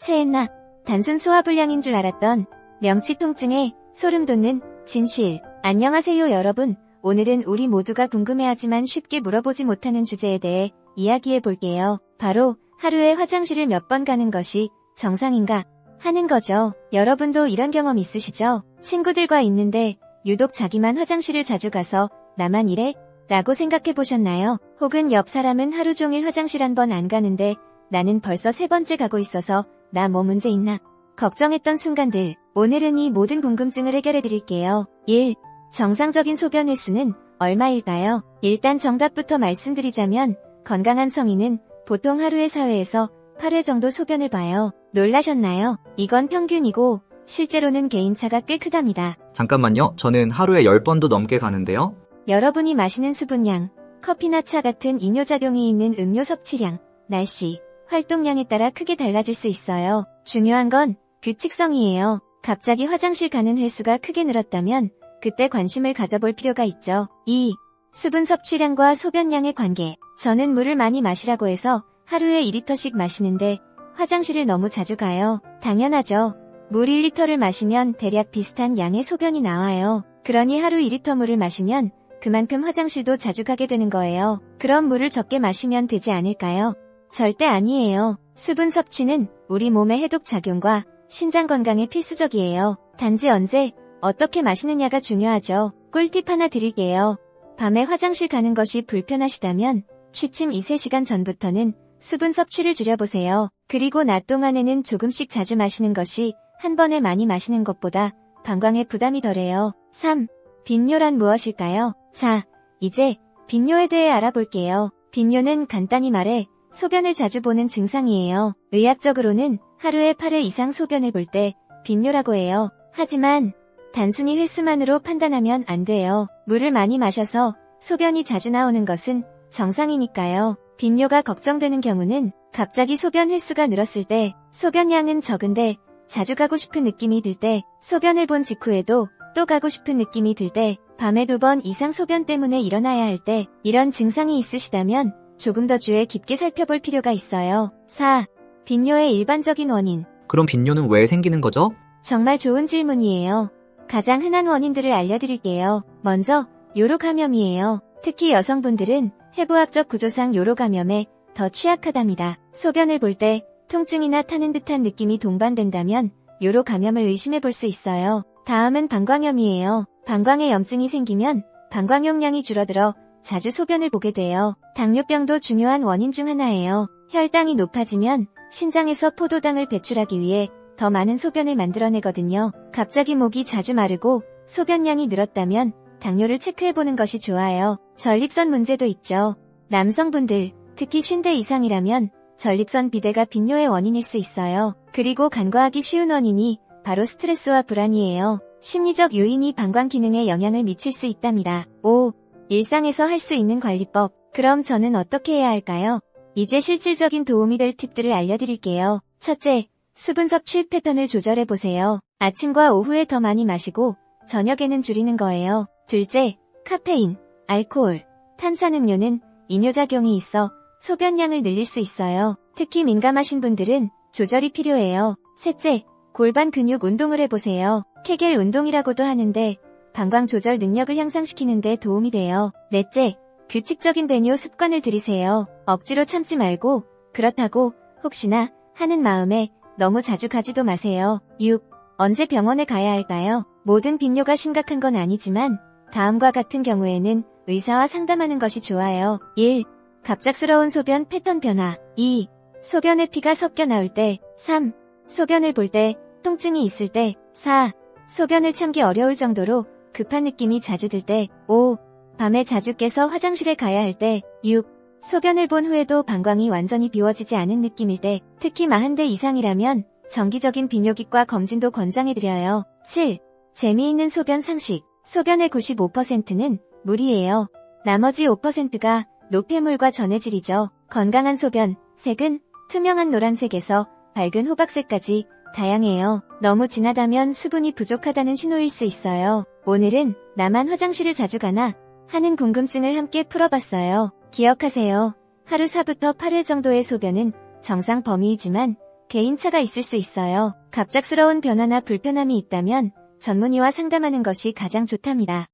체했나? 단순 소화불량인 줄 알았던 명치 통증에 소름 돋는 진실. 안녕하세요 여러분. 오늘은 우리 모두가 궁금해하지만 쉽게 물어보지 못하는 주제에 대해 이야기해 볼게요. 바로 하루에 화장실을 몇 번 가는 것이 정상인가 하는 거죠. 여러분도 이런 경험 있으시죠? 친구들과 있는데 유독 자기만 화장실을 자주 가서 나만 이래? 라고 생각해 보셨나요? 혹은 옆 사람은 하루 종일 화장실 한 번 안 가는데 나는 벌써 3번째 가고 있어서 나 뭐 문제 있나? 걱정했던 순간들. 오늘은 이 모든 궁금증을 해결해 드릴게요. 1. 정상적인 소변 횟수는 얼마일까요? 일단 정답부터 말씀드리자면 건강한 성인은 보통 하루에 4회에서 8회 정도 소변을 봐요. 놀라셨나요? 이건 평균이고 실제로는 개인차가 꽤 크답니다. 잠깐만요. 저는 하루에 10번도 넘게 가는데요. 여러분이 마시는 수분량, 커피나 차 같은 이뇨작용이 있는 음료 섭취량, 날씨, 활동량에 따라 크게 달라질 수 있어요. 중요한 건 규칙성이에요. 갑자기 화장실 가는 횟수가 크게 늘었다면 그때 관심을 가져볼 필요가 있죠. 2. 수분 섭취량과 소변량의 관계. 저는 물을 많이 마시라고 해서 하루에 2리터씩 마시는데 화장실을 너무 자주 가요. 당연하죠. 물 1리터를 마시면 대략 비슷한 양의 소변이 나와요. 그러니 하루 2리터 물을 마시면 그만큼 화장실도 자주 가게 되는 거예요. 그럼 물을 적게 마시면 되지 않을까요? 절대 아니에요. 수분 섭취는 우리 몸의 해독 작용과 신장 건강에 필수적이에요. 단지 언제, 어떻게 마시느냐가 중요하죠. 꿀팁 하나 드릴게요. 밤에 화장실 가는 것이 불편하시다면 취침 2-3시간 전부터는 수분 섭취를 줄여보세요. 그리고 낮 동안에는 조금씩 자주 마시는 것이 한 번에 많이 마시는 것보다 방광에 부담이 덜해요. 3. 빈뇨란 무엇일까요? 자, 이제 빈뇨에 대해 알아볼게요. 빈뇨는 간단히 말해 소변을 자주 보는 증상이에요. 의학적으로는 하루에 8회 이상 소변을 볼 때 빈뇨라고 해요. 하지만 단순히 횟수만으로 판단하면 안 돼요. 물을 많이 마셔서 소변이 자주 나오는 것은 정상이니까요. 빈뇨가 걱정되는 경우는 갑자기 소변 횟수가 늘었을 때, 소변량은 적은데 자주 가고 싶은 느낌이 들 때, 소변을 본 직후에도 또 가고 싶은 느낌이 들 때, 밤에 2번 이상 소변 때문에 일어나야 할 때, 이런 증상이 있으시다면 조금 더 주의 깊게 살펴볼 필요가 있어요. 4. 빈뇨의 일반적인 원인. 그럼 빈뇨는 왜 생기는 거죠? 정말 좋은 질문이에요. 가장 흔한 원인들을 알려드릴게요. 먼저 요로 감염이에요. 특히 여성분들은 해부학적 구조상 요로 감염에 더 취약하답니다. 소변을 볼 때 통증이나 타는 듯한 느낌이 동반된다면 요로 감염을 의심해 볼 수 있어요. 다음은 방광염이에요. 방광에 염증이 생기면 방광 용량이 줄어들어 자주 소변을 보게 돼요. 당뇨병도 중요한 원인 중 하나예요. 혈당이 높아지면 신장에서 포도당을 배출하기 위해 더 많은 소변을 만들어내거든요. 갑자기 목이 자주 마르고 소변량이 늘었다면 당뇨를 체크해보는 것이 좋아요. 전립선 문제도 있죠. 남성분들, 특히 50대 이상이라면 전립선 비대가 빈뇨의 원인일 수 있어요. 그리고 간과하기 쉬운 원인이 바로 스트레스와 불안이에요. 심리적 요인이 방광 기능에 영향을 미칠 수 있답니다. 5. 일상에서 할 수 있는 관리법. 그럼 저는 어떻게 해야 할까요? 이제 실질적인 도움이 될 팁들을 알려드릴게요. 첫째, 수분 섭취 패턴을 조절해보세요. 아침과 오후에 더 많이 마시고 저녁에는 줄이는 거예요. 둘째, 카페인, 알코올, 탄산음료는 이뇨작용이 있어 소변량을 늘릴 수 있어요. 특히 민감하신 분들은 조절이 필요해요. 셋째, 골반 근육 운동을 해보세요. 케겔 운동이라고도 하는데 방광 조절 능력을 향상시키는 데 도움이 돼요. 넷째, 규칙적인 배뇨 습관을 들이세요. 억지로 참지 말고 그렇다고 혹시나 하는 마음에 너무 자주 가지도 마세요. 6. 언제 병원에 가야 할까요? 모든 빈뇨가 심각한 건 아니지만 다음과 같은 경우에는 의사와 상담하는 것이 좋아요. 1. 갑작스러운 소변 패턴 변화. 2. 소변에 피가 섞여 나올 때. 3. 소변을 볼 때 통증이 있을 때. 4. 소변을 참기 어려울 정도로 급한 느낌이 자주 들 때. 5. 밤에 자주 깨서 화장실에 가야 할 때. 6. 소변을 본 후에도 방광이 완전히 비워지지 않은 느낌일 때. 특히 40대 이상이라면 정기적인 비뇨기과 검진도 권장해드려요. 7. 재미있는 소변 상식. 소변의 95%는 물이에요. 나머지 5%가 노폐물과 전해질이죠. 건강한 소변, 색은 투명한 노란색에서 밝은 호박색까지 다양해요. 너무 진하다면 수분이 부족하다는 신호일 수 있어요. 오늘은 나만 화장실을 자주 가나 하는 궁금증을 함께 풀어봤어요. 기억하세요. 하루 4부터 8회 정도의 소변은 정상 범위이지만 개인차가 있을 수 있어요. 갑작스러운 변화나 불편함이 있다면 전문의와 상담하는 것이 가장 좋답니다.